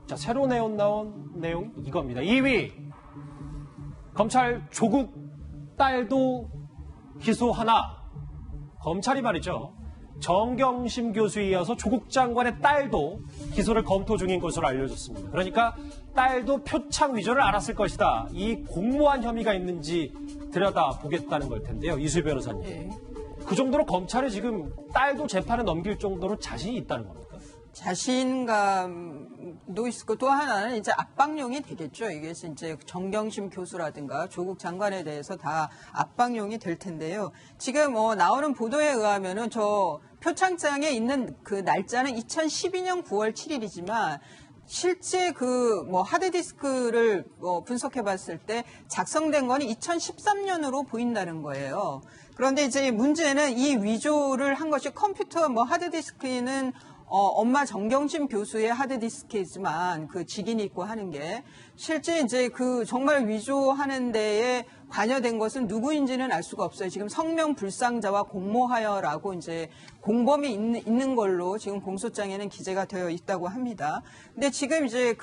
자, 새로 나온 내용 이겁니다. 2위, 검찰 조국 딸도 기소하나. 검찰이 말이죠. 정경심 교수에 이어서 조국 장관의 딸도 기소를 검토 중인 것으로 알려졌습니다. 그러니까 딸도 표창 위조를 알았을 것이다. 이 공모한 혐의가 있는지 들여다보겠다는 걸 텐데요. 이수희 변호사님. 네. 그 정도로 검찰이 지금 딸도 재판에 넘길 정도로 자신이 있다는 겁니까? 자신감도 있을 거. 또 하나는 이제 압박용이 되겠죠. 이게 이제 정경심 교수라든가 조국 장관에 대해서 다 압박용이 될 텐데요. 지금 나오는 보도에 의하면은 저 표창장에 있는 그 날짜는 2012년 9월 7일이지만 실제 그 하드디스크를 분석해 봤을 때 작성된 거는 2013년으로 보인다는 거예요. 그런데 이제 문제는 이 위조를 한 것이 컴퓨터 하드디스크는 엄마 정경심 교수의 하드디스크이지만 그 직인이 있고 하는 게 실제 이제 그 정말 위조하는 데에 관여된 것은 누구인지는 알 수가 없어요. 지금 성명 불상자와 공모하여라고 이제 공범이 있는 걸로 지금 공소장에는 기재가 되어 있다고 합니다. 근데 지금 이제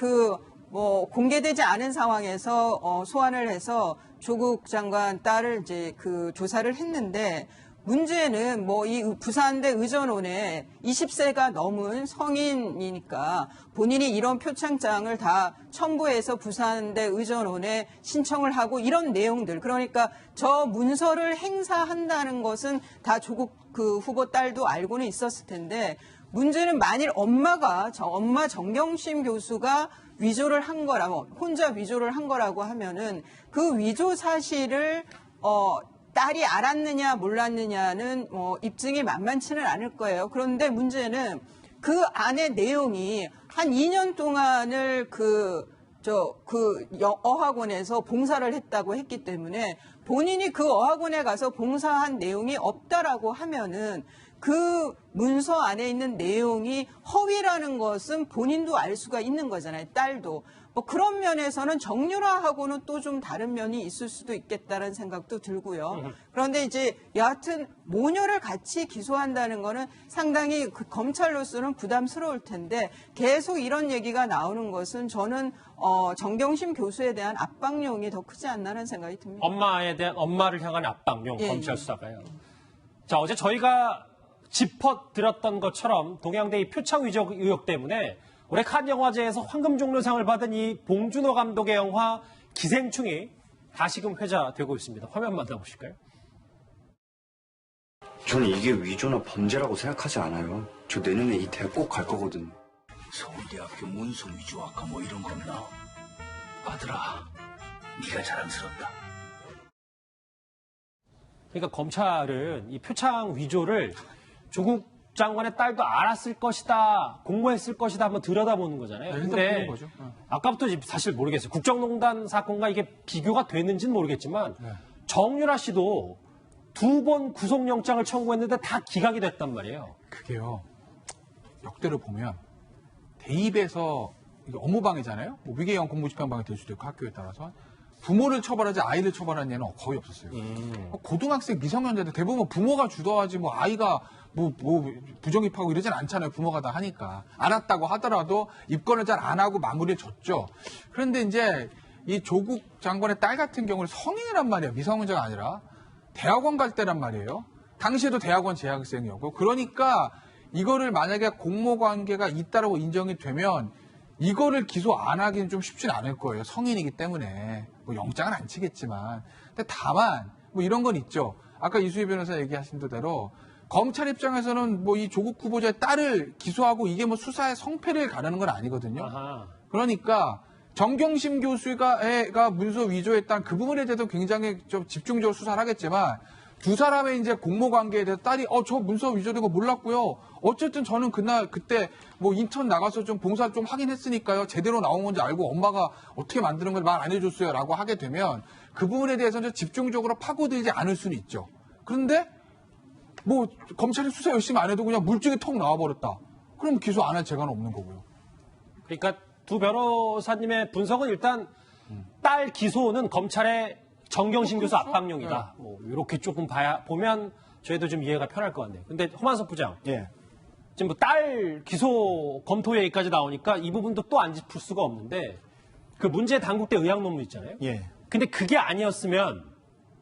공개되지 않은 상황에서 소환을 해서 조국 장관 딸을 이제 그 조사를 했는데 문제는 이 부산대 의전원에 20세가 넘은 성인이니까 본인이 이런 표창장을 다 첨부해서 부산대 의전원에 신청을 하고 이런 내용들, 그러니까 저 문서를 행사한다는 것은 다 조국 그 후보 딸도 알고는 있었을 텐데 문제는 만일 엄마 정경심 교수가 위조를 한 거라고, 혼자 위조를 한 거라고 하면은 그 위조 사실을 딸이 알았느냐 몰랐느냐는 입증이 만만치는 않을 거예요. 그런데 문제는 그 안의 내용이 한 2년 동안을 어학원에서 봉사를 했다고 했기 때문에 본인이 그 어학원에 가서 봉사한 내용이 없다라고 하면은 그 문서 안에 있는 내용이 허위라는 것은 본인도 알 수가 있는 거잖아요. 딸도. 그런 면에서는 정유라하고는 또 좀 다른 면이 있을 수도 있겠다는 생각도 들고요. 그런데 이제 여하튼 모녀를 같이 기소한다는 거는 상당히 그 검찰로서는 부담스러울 텐데 계속 이런 얘기가 나오는 것은 저는 정경심 교수에 대한 압박용이 더 크지 않나는 생각이 듭니다. 엄마를 향한 압박용, 예, 검찰 수사가요. 자, 어제 저희가 짚어드렸던 것처럼 동양대 이 표창 위조 의혹 때문에 올해 칸 영화제에서 황금종려상을 받은 이 봉준호 감독의 영화 기생충이 다시금 회자되고 있습니다. 화면 만나보실까요? 저는 이게 위조나 범죄라고 생각하지 않아요. 저 내년에 이 대학 꼭 갈 거거든요. 서울대학교 문서 위조학과 이런 겁나. 아들아, 네가 자랑스럽다. 그러니까 검찰은 이 표창 위조를 조국 장관의 딸도 알았을 것이다, 공모했을 것이다 한번 들여다보는 거잖아요. 근데 아까부터 사실 모르겠어요. 국정농단 사건과 이게 비교가 되는지는 모르겠지만 정유라 씨도 2번 구속영장을 청구했는데 다 기각이 됐단 말이에요. 그게요. 역대로 보면 대입에서 업무방해잖아요. 위계형 공무집행방해 될 수도 있고 학교에 따라서. 부모를 처벌하지 아이를 처벌하는 예는 거의 없었어요. 고등학생 미성년자들 대부분 부모가 주도하지 아이가 부정입하고 이러진 않잖아요. 부모가 다 하니까. 알았다고 하더라도 입건을 잘 안 하고 마무리를 줬죠. 그런데 이제 이 조국 장관의 딸 같은 경우는 성인이란 말이에요. 미성년자가 아니라. 대학원 갈 때란 말이에요. 당시에도 대학원 재학생이었고. 그러니까 이거를 만약에 공모 관계가 있다라고 인정이 되면 이거를 기소 안 하기는 좀 쉽진 않을 거예요. 성인이기 때문에. 영장은 안 치겠지만. 근데 다만 이런 건 있죠. 아까 이수희 변호사 얘기하신 대로 검찰 입장에서는 이 조국 후보자의 딸을 기소하고 이게 수사의 성패를 가르는 건 아니거든요. 아하. 그러니까 정경심 교수가 문서 위조했다는 그 부분에 대해서 굉장히 좀 집중적으로 수사를 하겠지만 두 사람의 이제 공모 관계에 대해서 딸이 저 문서 위조된 거 몰랐고요. 어쨌든 저는 그때 인턴 나가서 좀 봉사 좀 하긴 했으니까요. 제대로 나온 건지 알고 엄마가 어떻게 만드는 걸 말 안 해줬어요라고 하게 되면 그 부분에 대해서는 집중적으로 파고들지 않을 수는 있죠. 그런데 검찰이 수사 열심히 안 해도 그냥 물증이 턱 나와버렸다. 그럼 기소 안 할 재간은 없는 거고요. 그러니까 두 변호사님의 분석은 일단 딸 기소는 검찰의 정경심 교수 압박용이다. 이렇게 조금 보면 저희도 좀 이해가 편할 것 같네요. 근데 허만섭 부장. 예. 지금 뭐 딸 기소 검토 얘기까지 나오니까 이 부분도 또 안 짚을 수가 없는데 그 문제 당국대 의학 논문 있잖아요. 예. 근데 그게 아니었으면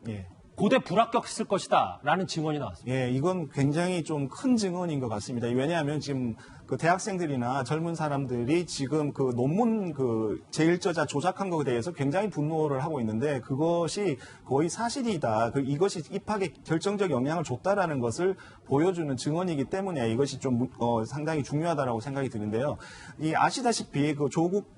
예. 고대 불합격했을 것이다라는 증언이 나왔습니다. 예, 이건 굉장히 좀 큰 증언인 것 같습니다. 왜냐하면 지금 그 대학생들이나 젊은 사람들이 지금 그 논문 그 제1저자 조작한 것에 대해서 굉장히 분노를 하고 있는데 그것이 거의 사실이다. 이것이 입학에 결정적 영향을 줬다라는 것을 보여주는 증언이기 때문에 이것이 좀 상당히 중요하다라고 생각이 드는데요. 이 아시다시피 그 조국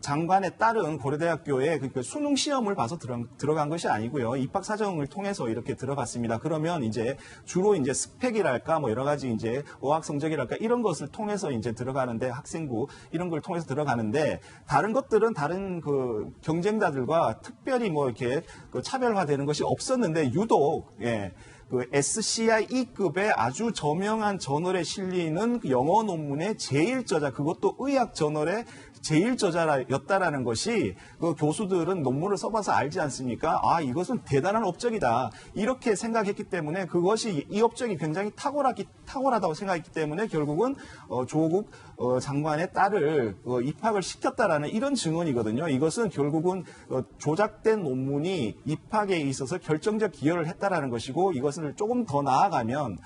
장관의 딸은 고려대학교에 그 수능 시험을 봐서 들어간 것이 아니고요. 입학 사정을 통해서 이렇게 들어갔습니다. 그러면 이제 주로 이제 스펙이랄까 뭐 여러 가지 이제 어학 성적이랄까 이런 것을 통해서 이제 들어가는데 학생부 이런 걸 통해서 들어가는데 다른 것들은 다른 그 경쟁자들과 특별히 뭐 이렇게 그 차별화되는 것이 없었는데 유독 그 SCI E급의 아주 저명한 저널에 실리는 그 영어 논문의 제1저자 그것도 의학 저널의 제1저자였다라는 것이 그 교수들은 논문을 써봐서 알지 않습니까? 아, 이것은 대단한 업적이다. 이렇게 생각했기 때문에 그것이 이 업적이 굉장히 탁월하다고 생각했기 때문에 결국은 조국 장관의 딸을 입학을 시켰다라는 이런 증언이거든요. 이것은 결국은 조작된 논문이 입학에 있어서 결정적 기여를 했다라는 것이고 이것을 조금 더 나아가면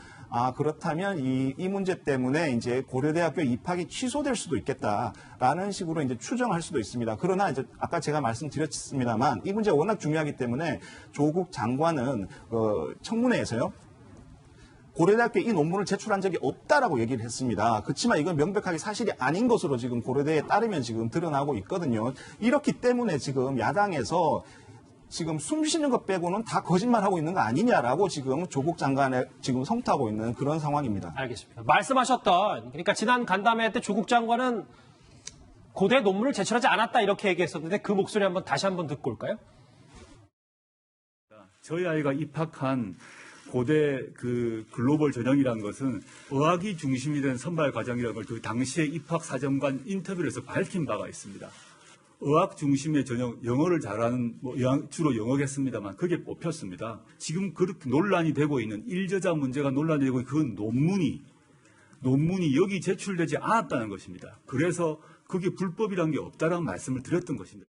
그렇다면 이 문제 때문에 이제 고려대학교 입학이 취소될 수도 있겠다라는 식으로 이제 추정할 수도 있습니다. 그러나 이제 아까 제가 말씀드렸습니다만 이 문제가 워낙 중요하기 때문에 조국 장관은 청문회에서요. 고려대학교에 이 논문을 제출한 적이 없다라고 얘기를 했습니다. 그렇지만 이건 명백하게 사실이 아닌 것으로 지금 고려대에 따르면 지금 드러나고 있거든요. 이렇기 때문에 지금 야당에서 지금 숨 쉬는 것 빼고는 다 거짓말하고 있는 거 아니냐라고 지금 조국 장관에 지금 성토하고 있는 그런 상황입니다. 알겠습니다. 말씀하셨던 그러니까 지난 간담회 때 조국 장관은 고대 논문을 제출하지 않았다 이렇게 얘기했었는데 그 목소리 다시 한번 듣고 올까요? 저희 아이가 입학한 고대 그 글로벌 전형이라는 것은 의학이 중심이 된 선발 과정이라는 걸 그 당시에 입학 사정관 인터뷰를 해서 밝힌 바가 있습니다. 의학 중심의 전형, 영어를 잘하는, 주로 영어겠습니다만, 그게 뽑혔습니다. 지금 그렇게 논란이 되고 있는, 일저자 문제가 논란이 되고 있는 그 논문이 여기 제출되지 않았다는 것입니다. 그래서 그게 불법이라는 게 없다라는 말씀을 드렸던 것입니다.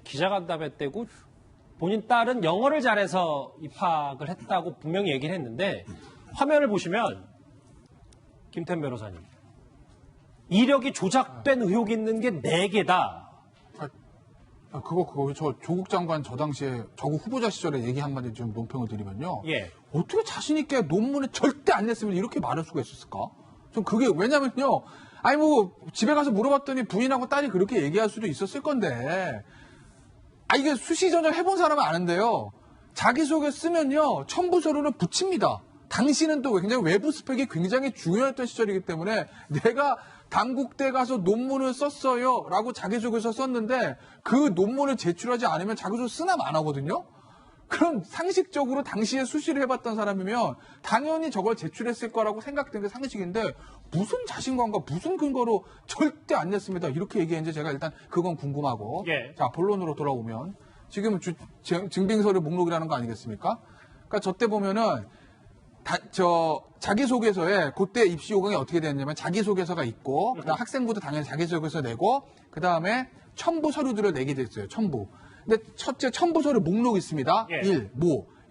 기자간담회 때고 본인 딸은 영어를 잘해서 입학을 했다고 분명히 얘기를 했는데, 화면을 보시면, 김태현 변호사님. 이력이 조작된 의혹이 있는 게 4개다. 그거 조국 장관 저 당시에 조국 후보자 시절에 얘기 한마디 좀 논평을 드리면요. 예. 어떻게 자신있게 논문에 절대 안 냈으면 이렇게 말할 수가 있었을까? 좀 그게, 왜냐면요. 아니, 집에 가서 물어봤더니 부인하고 딸이 그렇게 얘기할 수도 있었을 건데. 이게 수시 전형 해본 사람은 아는데요. 자기소개 쓰면요. 첨부 서류를 붙입니다. 당시는 또 굉장히 외부 스펙이 굉장히 중요했던 시절이기 때문에 내가 당국대 가서 논문을 썼어요 라고 자기소개서 썼는데 그 논문을 제출하지 않으면 자기소개 쓰나 안 하거든요. 그럼 상식적으로 당시에 수시를 해봤던 사람이면 당연히 저걸 제출했을 거라고 생각된 게 상식인데 무슨 자신감과 무슨 근거로 절대 안 냈습니다. 이렇게 얘기했는지 제가 일단 그건 궁금하고. 예. 자, 본론으로 돌아오면 지금 증빙서류 목록이라는 거 아니겠습니까? 그러니까 저 때 보면은 자기소개서에 그때 입시 요강이 어떻게 됐냐면 자기소개서가 있고 그다음 학생부도 당연히 자기소개서 내고 그다음에 첨부 서류들을 내게 됐어요. 첨부. 근데 첫째 첨부 서류 목록이 있습니다. 예. 1.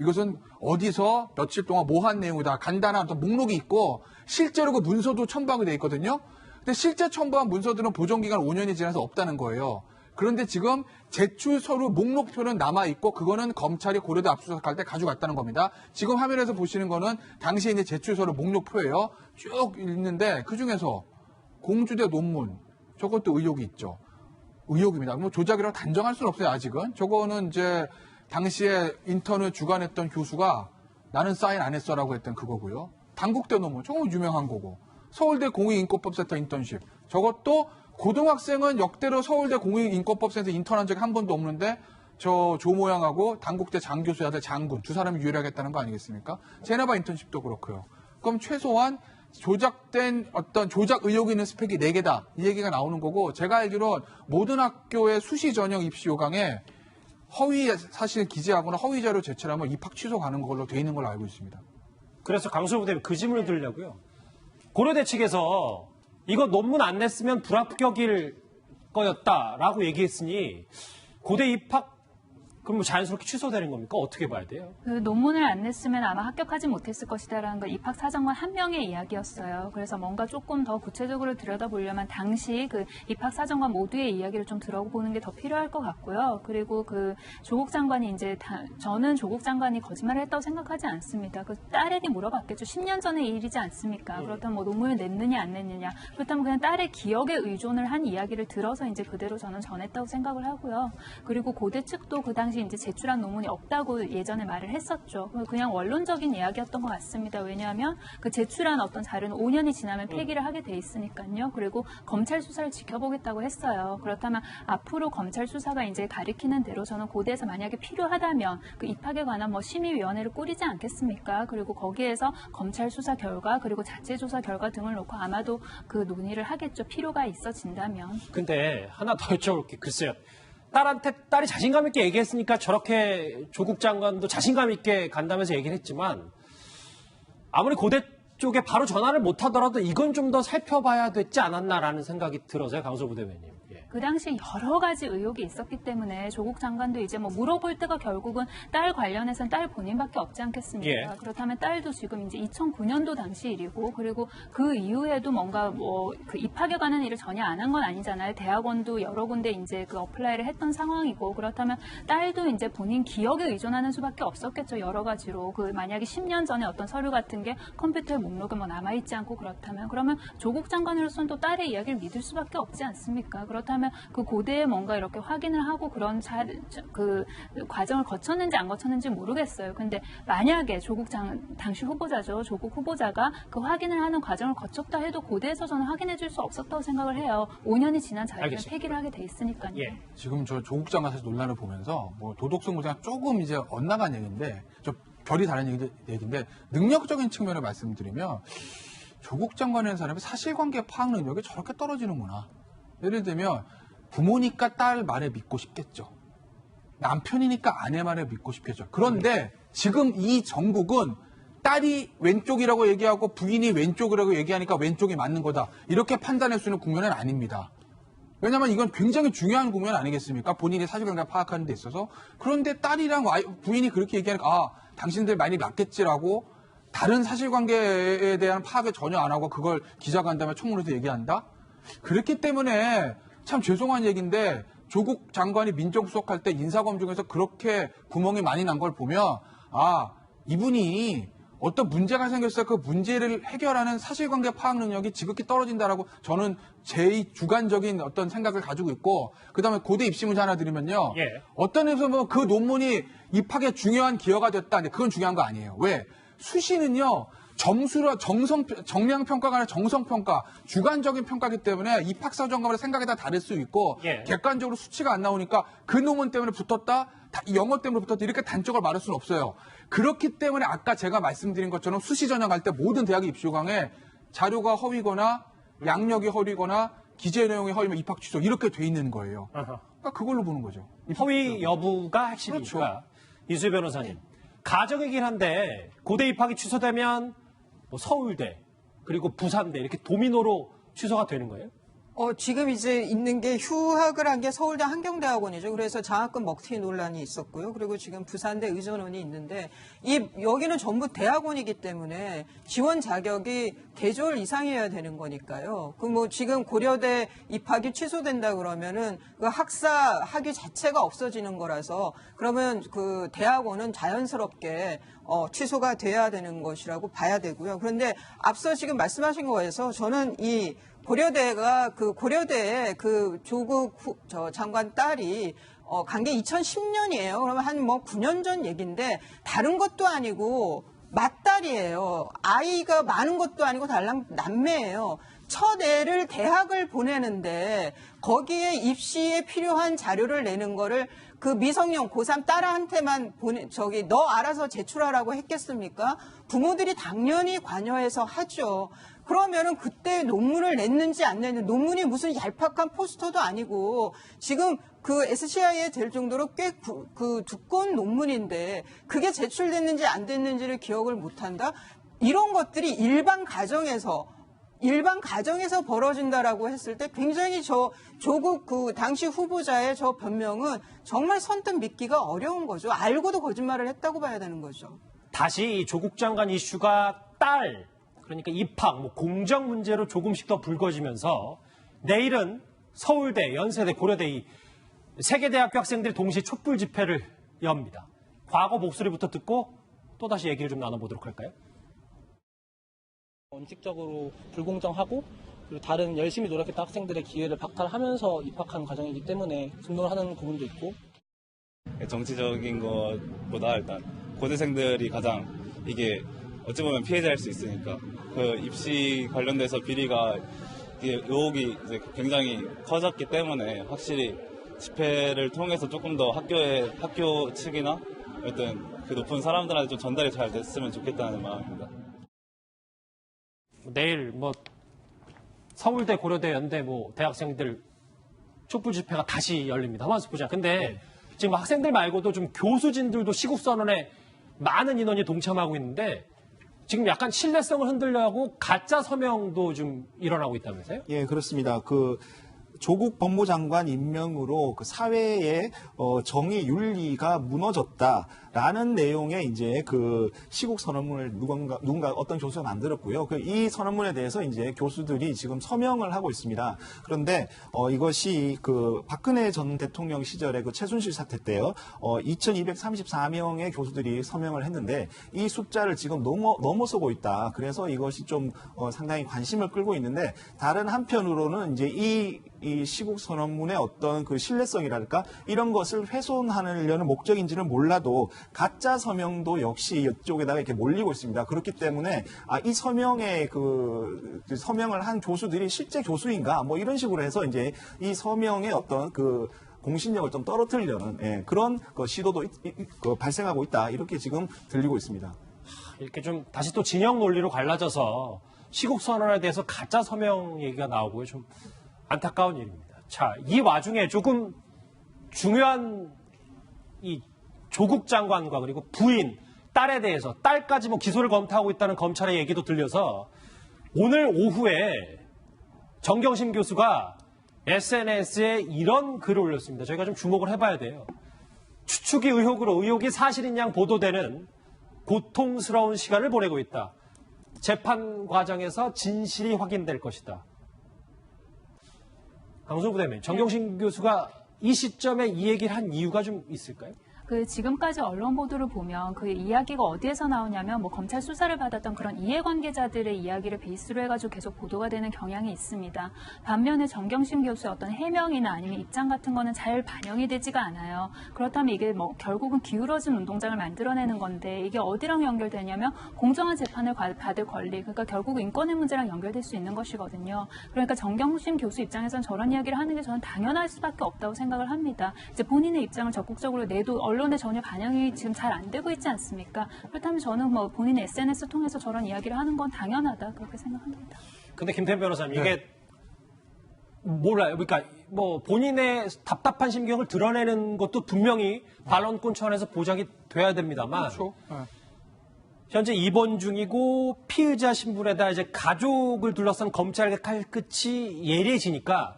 이것은 어디서 며칠 동안 뭐 한 내용이다. 간단한 어떤 목록이 있고 실제로 그 문서도 첨부하게 돼 있거든요. 근데 실제 첨부한 문서들은 보존기간 5년이 지나서 없다는 거예요. 그런데 지금 제출 서류 목록표는 남아있고 그거는 검찰이 고려대 압수수색할 때 가져갔다는 겁니다. 지금 화면에서 보시는 거는 당시에 이제 제출 서류 목록표예요. 쭉 있는데 그중에서 공주대 논문 저것도 의혹이 있죠. 의혹입니다. 조작이라고 단정할 수는 없어요. 아직은. 저거는 이제 당시에 인턴을 주관했던 교수가 나는 사인 안 했어라고 했던 그거고요. 당국대 논문 저거 유명한 거고. 서울대 공익인권법센터 인턴십 저것도 고등학생은 역대로 서울대 공익인권법센터 인턴한 적이 한 번도 없는데 저 조모양하고 당국대 장교수 아들 장군 두 사람이 유일하겠다는 거 아니겠습니까? 제네바 인턴십도 그렇고요. 그럼 최소한 조작된 어떤 조작 의혹이 있는 스펙이 4개다. 이 얘기가 나오는 거고 제가 알기로 모든 학교의 수시 전형 입시 요강에 허위 사실 기재하거나 허위 자료 제출하면 입학 취소 가는 걸로 돼 있는 걸로 알고 있습니다. 그래서 강수호 부대변인 그 질문을 드리려고요. 고려대 측에서 이거 논문 안 냈으면 불합격일 거였다라고 얘기했으니 고대 입학 그럼 뭐 자연스럽게 취소되는 겁니까? 어떻게 봐야 돼요? 그 논문을 안 냈으면 아마 합격하지 못했을 것이다라는 건 입학 사정관 한 명의 이야기였어요. 그래서 뭔가 조금 더 구체적으로 들여다보려면 당시 그 입학 사정관 모두의 이야기를 좀 들어보는 게 더 필요할 것 같고요. 그리고 그 조국 장관이 이제 저는 조국 장관이 거짓말을 했다고 생각하지 않습니다. 그 딸에게 물어봤겠죠. 10년 전의 일이지 않습니까? 그렇다면 뭐 논문을 냈느냐 안 냈느냐. 그렇다면 그냥 딸의 기억에 의존을 한 이야기를 들어서 이제 그대로 저는 전했다고 생각을 하고요. 그리고 고대 측도 그 당시 이제 제출한 논문이 없다고 예전에 말을 했었죠. 그냥 원론적인 이야기였던 것 같습니다. 왜냐하면 그 제출한 어떤 자료는 5년이 지나면 폐기를 하게 돼 있으니까요. 그리고 검찰 수사를 지켜보겠다고 했어요. 그렇다면 앞으로 검찰 수사가 이제 가리키는 대로 저는 고대에서 만약에 필요하다면 그 입학에 관한 뭐 심의위원회를 꾸리지 않겠습니까? 그리고 거기에서 검찰 수사 결과 그리고 자체 조사 결과 등을 놓고 아마도 그 논의를 하겠죠. 필요가 있어진다면. 근데 하나 더 여쭤볼게. 글쎄요. 딸한테 딸이 자신감 있게 얘기했으니까 저렇게 조국 장관도 자신감 있게 간다면서 얘기를 했지만 아무리 고대 쪽에 바로 전화를 못 하더라도 이건 좀 더 살펴봐야 됐지 않았나라는 생각이 들어서요. 강수호 부대변인. 예. 그 당시 여러 가지 의혹이 있었기 때문에 조국 장관도 이제 뭐 물어볼 때가 결국은 딸 관련해서는 딸 본인밖에 없지 않겠습니까? 예. 그렇다면 딸도 지금 이제 2009년도 당시 일이고 그리고 그 이후에도 뭔가 뭐 그 입학에 관한 일을 전혀 안 한 건 아니잖아요. 대학원도 여러 군데 이제 그 어플라이를 했던 상황이고 그렇다면 딸도 이제 본인 기억에 의존하는 수밖에 없었겠죠. 여러 가지로 그 만약에 10년 전에 어떤 서류 같은 게 컴퓨터에 목록에 뭐 남아있지 않고 그렇다면 그러면 조국 장관으로서는 또 딸의 이야기를 믿을 수밖에 없지 않습니까? 그렇다면 그 고대에 뭔가 이렇게 확인을 하고 그런 그 과정을 거쳤는지 안 거쳤는지 모르겠어요. 근데 만약에 당시 후보자죠. 조국 후보자가 그 확인을 하는 과정을 거쳤다 해도 고대에서 저는 확인해 줄 수 없었다고 생각을 해요. 5년이 지난 자료는 알겠습니다. 폐기를 하게 돼 있으니까요. 예. 지금 저 조국 장관 사실 논란을 보면서 뭐 도덕성 문제가 조금 이제 엇나간 얘기인데 좀 결이 다른 얘기인데 능력적인 측면을 말씀드리면 조국 장관이라는 사람이 사실관계 파악 능력이 저렇게 떨어지는구나. 예를 들면 부모니까 딸 말에 믿고 싶겠죠. 남편이니까 아내 말에 믿고 싶겠죠. 그런데 지금 이 정국은 딸이 왼쪽이라고 얘기하고 부인이 왼쪽이라고 얘기하니까 왼쪽이 맞는 거다. 이렇게 판단할 수 있는 국면은 아닙니다. 왜냐하면 이건 굉장히 중요한 국면 아니겠습니까? 본인이 사실관계 파악하는 데 있어서. 그런데 딸이랑 부인이 그렇게 얘기하니까 당신들 많이 맞겠지라고 다른 사실관계에 대한 파악을 전혀 안 하고 그걸 기자간담회 청문회에서 얘기한다? 그렇기 때문에 참 죄송한 얘기인데 조국 장관이 민정수석할 때 인사검증에서 그렇게 구멍이 많이 난 걸 보면 이분이 어떤 문제가 생겼을 때 그 문제를 해결하는 사실관계 파악 능력이 지극히 떨어진다라고 저는 제 주관적인 어떤 생각을 가지고 있고 그다음에 고대 입시 문제 하나 드리면요. 예. 어떤 의미에서 보면 그 논문이 입학에 중요한 기여가 됐다. 근데 그건 중요한 거 아니에요. 왜? 수시는요. 정량 평가가 아니라 정성 평가, 주관적인 평가이기 때문에 입학 사정관의 생각에 다 다를 수 있고 예. 객관적으로 수치가 안 나오니까 그 논문 때문에 붙었다, 영어 때문에 붙었다 이렇게 단적으로 말할 수는 없어요. 그렇기 때문에 아까 제가 말씀드린 것처럼 수시 전형할 때 모든 대학의 입시 요강에 자료가 허위거나 양력이 허위거나 기재 내용이 허위면 입학 취소 이렇게 돼 있는 거예요. 그러니까 그걸로 보는 거죠. 허위 여부가 핵심이니까. 그렇죠. 이수희 변호사님. 가정이긴 한데 고대 입학이 취소되면 뭐 서울대 그리고 부산대 이렇게 도미노로 취소가 되는 거예요? 지금 이제 있는 게 휴학을 한 게 서울대 한경대학원이죠. 그래서 장학금 먹튀 논란이 있었고요. 그리고 지금 부산대 의전원이 있는데 여기는 전부 대학원이기 때문에 지원 자격이 개졸 이상이어야 되는 거니까요. 그 뭐 지금 고려대 입학이 취소된다 그러면은 그 학사 학위 자체가 없어지는 거라서 그러면 그 대학원은 자연스럽게 취소가 돼야 되는 것이라고 봐야 되고요. 그런데 앞서 지금 말씀하신 거에서 저는 이 고려대가 고려대에 조국 장관 딸이 간 게 2010년이에요. 그러면 한 9년 전 얘기인데 다른 것도 아니고 맏딸이에요. 아이가 많은 것도 아니고 달랑 남매예요. 첫 애를 대학을 보내는데 거기에 입시에 필요한 자료를 내는 거를 그 미성년 고3 딸한테만 너 알아서 제출하라고 했겠습니까? 부모들이 당연히 관여해서 하죠. 그러면은 그때 논문을 냈는지 안 냈는지 논문이 무슨 얄팍한 포스터도 아니고 지금 그 SCI에 될 정도로 꽤 두꺼운 논문인데 그게 제출됐는지 안 됐는지를 기억을 못한다? 이런 것들이 일반 가정에서 벌어진다라고 했을 때 굉장히 조국 그 당시 후보자의 저 변명은 정말 선뜻 믿기가 어려운 거죠. 알고도 거짓말을 했다고 봐야 되는 거죠. 다시 이 조국 장관 이슈가 그러니까 입학, 공정 문제로 조금씩 더 불거지면서 내일은 서울대, 연세대, 고려대 이 세 개 대학교 학생들이 동시에 촛불 집회를 엽니다. 과거 목소리부터 듣고 또다시 얘기를 좀 나눠보도록 할까요? 원칙적으로 불공정하고 그리고 다른 열심히 노력했던 학생들의 기회를 박탈하면서 입학한 과정이기 때문에 분노를 하는 부분도 있고 정치적인 것보다 일단 고대생들이 가장 이게 어찌 보면 피해자일 수 있으니까 그 입시 관련돼서 비리가 이게 의혹이 이제 굉장히 커졌기 때문에 확실히 집회를 통해서 조금 더 학교 측이나 어떤 그 높은 사람들한테 좀 전달이 잘 됐으면 좋겠다는 마음입니다. 내일 서울대, 고려대, 연대 대학생들 촛불 집회가 다시 열립니다. 한번 보자. 근데 지금 학생들 말고도 좀 교수진들도 시국선언에 많은 인원이 동참하고 있는데 지금 약간 신뢰성을 흔들려고 가짜 서명도 좀 일어나고 있다면서요? 예, 그렇습니다. 조국 법무장관 임명으로 그 사회의 정의 윤리가 무너졌다라는 내용의 이제 그 시국 선언문을 누군가 어떤 교수가 만들었고요. 이 선언문에 대해서 이제 교수들이 지금 서명을 하고 있습니다. 그런데 이것이 그 박근혜 전 대통령 시절에 그 최순실 사태 때요. 2,234명의 교수들이 서명을 했는데 이 숫자를 지금 넘어서고 있다. 그래서 이것이 좀 상당히 관심을 끌고 있는데 다른 한편으로는 이제 이 시국 선언문의 어떤 그 신뢰성이랄까 이런 것을 훼손하려는 목적인지는 몰라도 가짜 서명도 역시 이쪽에다가 이렇게 몰리고 있습니다. 그렇기 때문에 이 서명에 그 서명을 한 교수들이 실제 교수인가 이런 식으로 해서 이제 이 서명의 어떤 그 공신력을 좀 떨어뜨리려는 그런 시도도 발생하고 있다. 이렇게 지금 들리고 있습니다. 이렇게 좀 다시 또 진영 논리로 갈라져서 시국 선언에 대해서 가짜 서명 얘기가 나오고요. 좀 안타까운 일입니다. 자, 이 와중에 조금 중요한 이 조국 장관과 그리고 부인, 딸에 대해서 딸까지 기소를 검토하고 있다는 검찰의 얘기도 들려서 오늘 오후에 정경심 교수가 SNS에 이런 글을 올렸습니다. 저희가 좀 주목을 해봐야 돼요. 추측이 의혹이 사실인 양 보도되는 고통스러운 시간을 보내고 있다. 재판 과정에서 진실이 확인될 것이다. 강성구 대변인, 정경심 교수가 이 시점에 이 얘기를 한 이유가 좀 있을까요? 지금까지 언론 보도를 보면 그 이야기가 어디에서 나오냐면 검찰 수사를 받았던 그런 이해관계자들의 이야기를 베이스로 해가지고 계속 보도가 되는 경향이 있습니다. 반면에 정경심 교수의 어떤 해명이나 아니면 입장 같은 거는 잘 반영이 되지가 않아요. 그렇다면 이게 결국은 기울어진 운동장을 만들어내는 건데 이게 어디랑 연결되냐면 공정한 재판을 받을 권리, 그러니까 결국 인권의 문제랑 연결될 수 있는 것이거든요. 그러니까 정경심 교수 입장에서는 저런 이야기를 하는 게 저는 당연할 수밖에 없다고 생각을 합니다. 이제 본인의 입장을 적극적으로 내도 언론에 전혀 반영이 지금 잘 안 되고 있지 않습니까? 그렇다면 저는 본인의 SNS 통해서 저런 이야기를 하는 건 당연하다 그렇게 생각합니다. 근데 김태현 변호사님 이게 몰라요. 그러니까 본인의 답답한 심경을 드러내는 것도 분명히 반론권 차원에서 보장이 돼야 됩니다만 그렇죠. 현재 입원 중이고 피의자 신분에다 이제 가족을 둘러싼 검찰의 칼끝이 예리해지니까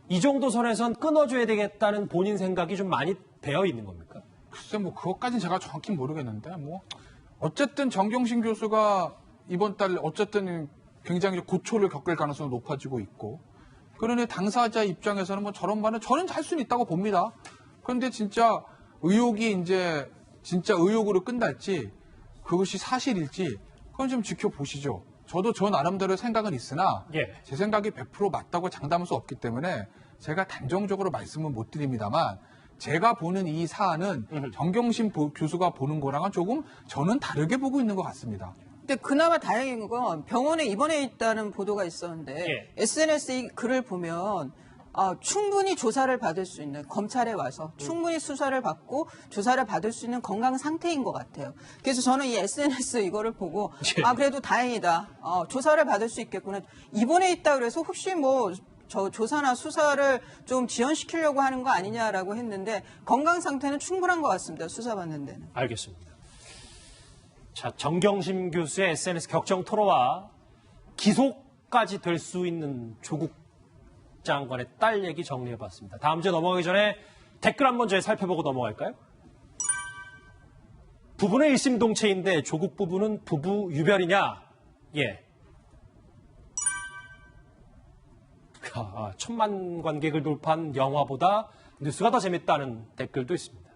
이 정도 선에선 끊어줘야 되겠다는 본인 생각이 좀 많이 배어 있는 겁니까? 글쎄 그것까지는 제가 정확히 모르겠는데 어쨌든 정경심 교수가 이번 달 어쨌든 굉장히 고초를 겪을 가능성이 높아지고 있고 그러니 당사자 입장에서는 저런 말은 저는 할 수는 있다고 봅니다. 그런데 진짜 의혹이 이제 진짜 의혹으로 끝날지 그것이 사실일지 그건 좀 지켜보시죠. 저도 저 나름대로 생각은 있으나 제 생각이 100% 맞다고 장담할 수 없기 때문에 제가 단정적으로 말씀은 못 드립니다만 제가 보는 이 사안은 정경심 교수가 보는 거랑은 조금 저는 다르게 보고 있는 것 같습니다. 근데 그나마 다행인 건 병원에 입원해 있다는 보도가 있었는데 SNS 글을 보면 충분히 조사를 받을 수 있는 검찰에 와서 충분히 수사를 받고 조사를 받을 수 있는 건강 상태인 것 같아요. 그래서 저는 이 SNS 이거를 보고 그래도 다행이다. 조사를 받을 수 있겠구나. 입원해 있다 그래서 혹시 저 조사나 수사를 좀 지연시키려고 하는 거 아니냐라고 했는데 건강 상태는 충분한 것 같습니다. 수사받는 데는. 알겠습니다. 자, 정경심 교수의 SNS 격정 토로와 기소까지 될 수 있는 조국 장관의 딸 얘기 정리해봤습니다. 다음 주에 넘어가기 전에 댓글 한번 저희 살펴보고 넘어갈까요? 부부는 일심동체인데 조국 부부는 부부 유별이냐? 예. 1000만 관객을 돌파한 영화보다 뉴스가 더 재밌다는 댓글도 있습니다.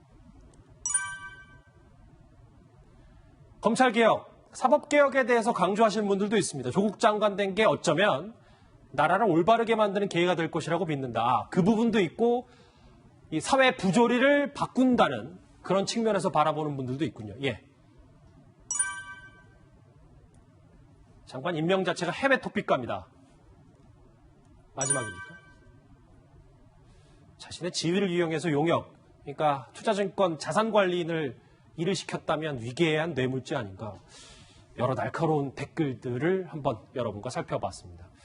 검찰개혁, 사법개혁에 대해서 강조하시는 분들도 있습니다. 조국 장관 된 게 어쩌면 나라를 올바르게 만드는 계기가 될 것이라고 믿는다. 그 부분도 있고 이 사회 부조리를 바꾼다는 그런 측면에서 바라보는 분들도 있군요. 예. 장관 임명 자체가 해외 토픽가입니다. 마지막입니까? 자신의 지위를 이용해서 용역, 그러니까 투자증권 자산관리인을 일을 시켰다면 위계한 뇌물죄 아닌가. 여러 날카로운 댓글들을 한번 여러분과 살펴봤습니다.